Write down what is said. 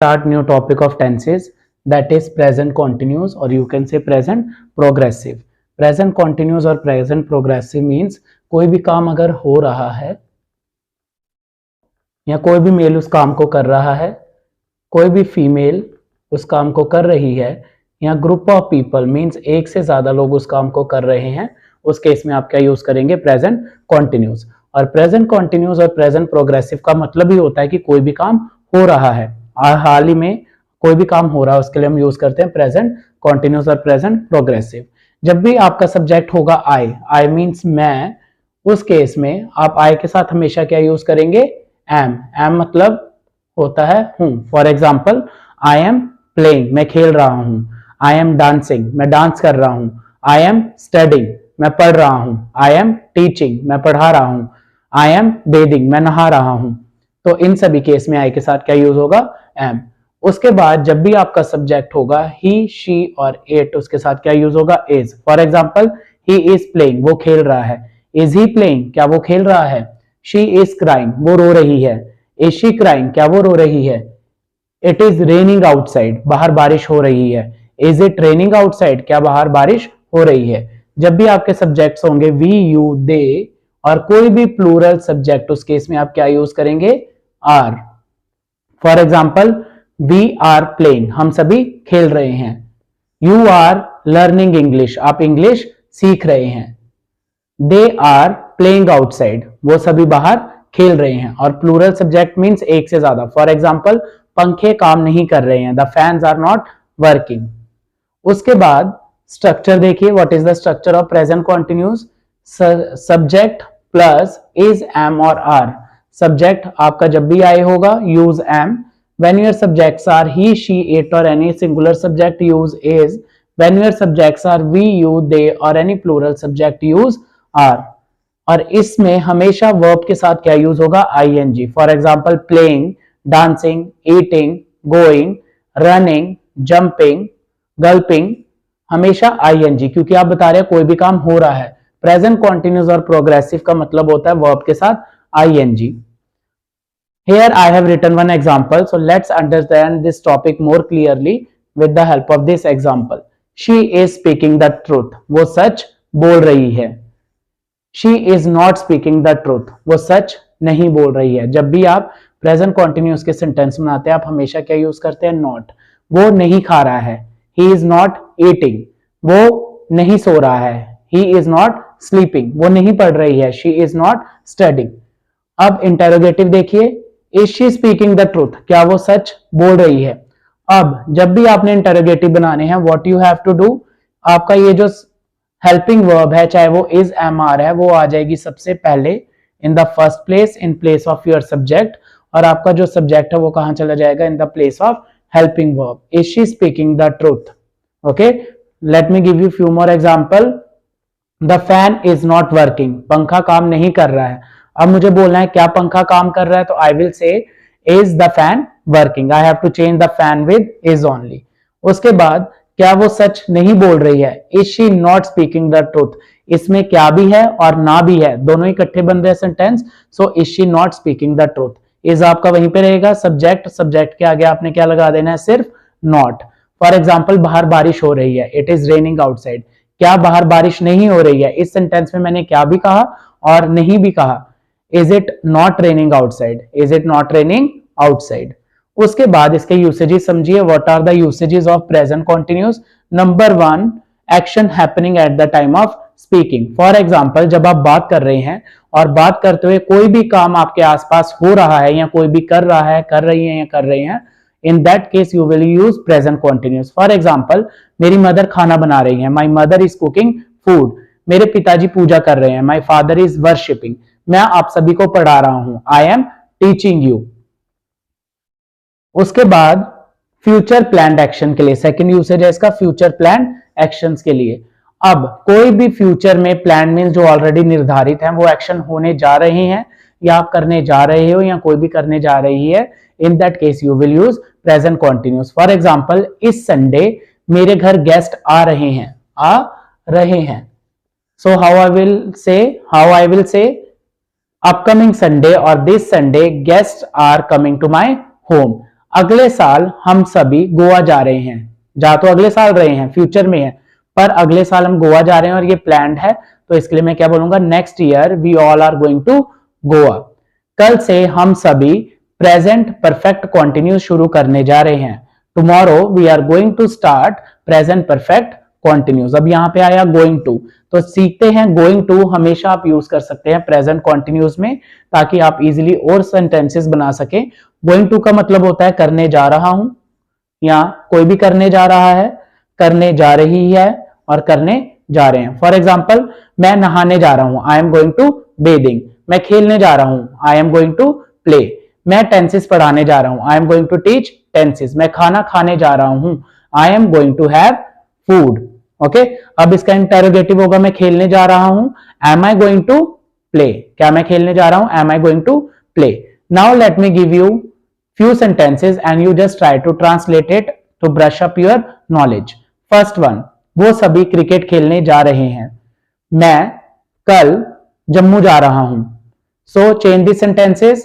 Start new topic of tenses, that is present continuous or you can say present progressive. Present continuous और present progressive means कोई भी काम अगर हो रहा है या कोई भी मेल उस काम को कर रहा है, कोई भी फीमेल उस काम को कर रही है, या ग्रुप ऑफ पीपल मीन्स एक से ज्यादा लोग उस काम को कर रहे हैं, उस केस में आप क्या यूज करेंगे? Present continuous. और प्रेजेंट कॉन्टिन्यूस और प्रेजेंट प्रोग्रेसिव का मतलब ही होता है कि कोई भी काम हो रहा है, हाल ही में कोई भी काम हो रहा है, उसके लिए हम यूज करते हैं प्रेजेंट कॉन्टिन्यूस और प्रेजेंट प्रोग्रेसिव। जब भी आपका सब्जेक्ट होगा आई मीन्स मैं, उस केस में आप आई के साथ हमेशा क्या यूज करेंगे? एम मतलब होता है हूं। For example, I am playing, मैं खेल रहा हूं। आई एम डांसिंग, मैं डांस कर रहा हूं। आई एम स्टडिंग, मैं पढ़ रहा हूं। आई एम टीचिंग, मैं पढ़ा रहा हूं। आई एम बेदिंग, मैं नहा रहा हूं। तो इन सभी केस में आई के साथ क्या यूज होगा? एम। उसके बाद जब भी आपका सब्जेक्ट होगा ही, शी और इट, उसके साथ क्या यूज होगा? Is. For example, he is playing, वो खेल रहा है। इज ही प्लेइंग, क्या वो खेल रहा है? शी इज क्राइंग, वो रो रही है। इज शी क्राइंग, क्या वो रो रही है? इट इज रेनिंग आउटसाइड, बाहर बारिश हो रही है। इज इट रेनिंग आउटसाइड, क्या बाहर बारिश हो रही है? जब भी आपके सब्जेक्ट्स होंगे वी, यू, दे और कोई भी प्लूरल सब्जेक्ट, उस केस में आप क्या यूज करेंगे? Are. For example, we are playing, हम सभी खेल रहे हैं। यू आर लर्निंग इंग्लिश, आप इंग्लिश सीख रहे हैं। दे आर प्लेइंग आउटसाइड, वो सभी बाहर खेल रहे हैं। और प्लूरल सब्जेक्ट मीन्स एक से ज्यादा। फॉर एग्जाम्पल, पंखे काम नहीं कर रहे हैं, the fans are not working. उसके बाद स्ट्रक्चर देखिए, what is the structure of present continuous? Subject plus is, am और आर। सब्जेक्ट आपका जब भी आए होगा use am. When your subjects are he, she, it और any singular subject use is. When your subjects are we, you, they और any plural subject use are. और इसमें हमेशा वर्ब के साथ क्या यूज होगा? ING. For example, playing, dancing, eating, going, running, jumping, गल्पिंग, हमेशा आईएनजी, क्योंकि आप बता रहे हैं कोई भी काम हो रहा है। प्रेजेंट कॉन्टिन्यूस और प्रोग्रेसिव का मतलब होता है वर्ब के साथ ING. Here I have written one example, so let's understand this topic more clearly with the help of this example. She is speaking the truth, वो सच बोल रही है। She is not speaking the truth, वो सच नहीं बोल रही है। जब भी आप प्रेजेंट कॉन्टिन्यूस के सेंटेंस बनाते हैं, आप हमेशा क्या यूज करते हैं? नॉट। वो नहीं खा रहा है, he is not eating, वो नहीं सो रहा है, he is not sleeping, वो नहीं पढ़ रही है, she is not studying। अब इंटेरोगेटिव देखिए, is she speaking the truth, क्या वो सच बोल रही है? अब जब भी आपने इंटेरोगेटिव बनाने हैं, what you have to do, आपका ये जो हेल्पिंग वर्ब है, चाहे वो इज, एम, आर है, वो आ जाएगी सबसे पहले in the first place, in place of your subject. और आपका जो सब्जेक्ट है वो कहां चला जाएगा? In the place of helping verb. Is she speaking the truth? Okay, let me give you few more example. The fan is not working, पंखा काम नहीं कर रहा है। अब मुझे बोलना है क्या पंखा काम कर रहा है, तो I will say is the fan working. I have to change the fan with is only. उसके बाद क्या वो सच नहीं बोल रही है? Is she not speaking the truth, इसमें क्या भी है और ना भी है, दोनों इकट्ठे बन रहे sentence. So is she not speaking the truth, is आपका वहीं पे रहेगा सब्जेक्ट, सब्जेक्ट के आगे आपने क्या लगा देना है? सिर्फ नॉट। फॉर एग्जाम्पल, बाहर बारिश हो रही है, इट इज रेनिंग आउटसाइड, क्या बाहर बारिश नहीं हो रही है? इस सेंटेंस में मैंने क्या भी कहा और नहीं भी कहा। Is it not raining outside? Is it not raining outside? उसके बाद इसके यूसेजेस समझिए। What are the usages of present continuous? Number 1, action happening at the time of speaking. For example, जब आप बात कर रहे हैं और बात करते हुए कोई भी काम आपके आसपास हो रहा है या कोई भी कर रहा है, कर रही है या कर रहे हैं, in that case you will use present continuous. For example, मेरी मदर खाना बना रही है, my mother is cooking food. मेरे पिताजी पूजा कर रहे हैं, my father is worshipping. मैं आप सभी को पढ़ा रहा हूं, आई एम टीचिंग यू। उसके बाद फ्यूचर प्लान्ड एक्शन के लिए सेकंड यूसेज है इसका, फ्यूचर प्लान्ड एक्शंस के लिए। अब कोई भी फ्यूचर में प्लान मीन्स जो ऑलरेडी निर्धारित है, वो एक्शन होने जा रहे हैं या आप करने जा रहे हो या कोई भी करने जा रही है, in that case you will use present continuous. For example, इस संडे मेरे घर गेस्ट आ रहे हैं, आ रहे हैं। सो हाउ आई विल से upcoming Sunday or this Sunday guests are coming to my home. अगले साल हम सभी गोवा जा रहे हैं। जा तो अगले साल रहे हैं, फ्यूचर में है, पर अगले साल हम गोवा जा रहे हैं और ये प्लान्ड है, तो इसके लिए मैं क्या बोलूंगा, next year we all are going to Goa. कल से हम सभी प्रेजेंट परफेक्ट कॉन्टिन्यूस शुरू करने जा रहे हैं। Tomorrow we are going to start present perfect continuous. अब यहाँ पे आया गोइंग टू, तो सीखते हैं गोइंग टू हमेशा आप यूज कर सकते हैं प्रेजेंट कॉन्टिन्यूस में, ताकि आप इजीली और सेंटेंसेस बना सकें। गोइंग टू का मतलब होता है करने जा रहा हूं, या कोई भी करने जा रहा है, करने जा रही है और करने जा रहे हैं। फॉर एग्जाम्पल, मैं नहाने जा रहा हूं, I am going to bathing. मैं खेलने जा रहा हूं, I am going to play. मैं टेंसेस पढ़ाने जा रहा हूं, I am going to teach tenses. मैं खाना खाने जा रहा हूं, I am going to have food. Okay, अब इसका इंटरोगेटिव होगा, मैं खेलने जा रहा हूं, am I going to play. क्या मैं खेलने जा रहा हूं, am I going to play. Now let me give you few sentences and you just try to translate it to brush up your knowledge. First one, वो सभी cricket खेलने जा रहे हैं। मैं कल जम्मू जा रहा हूं। So change the sentences.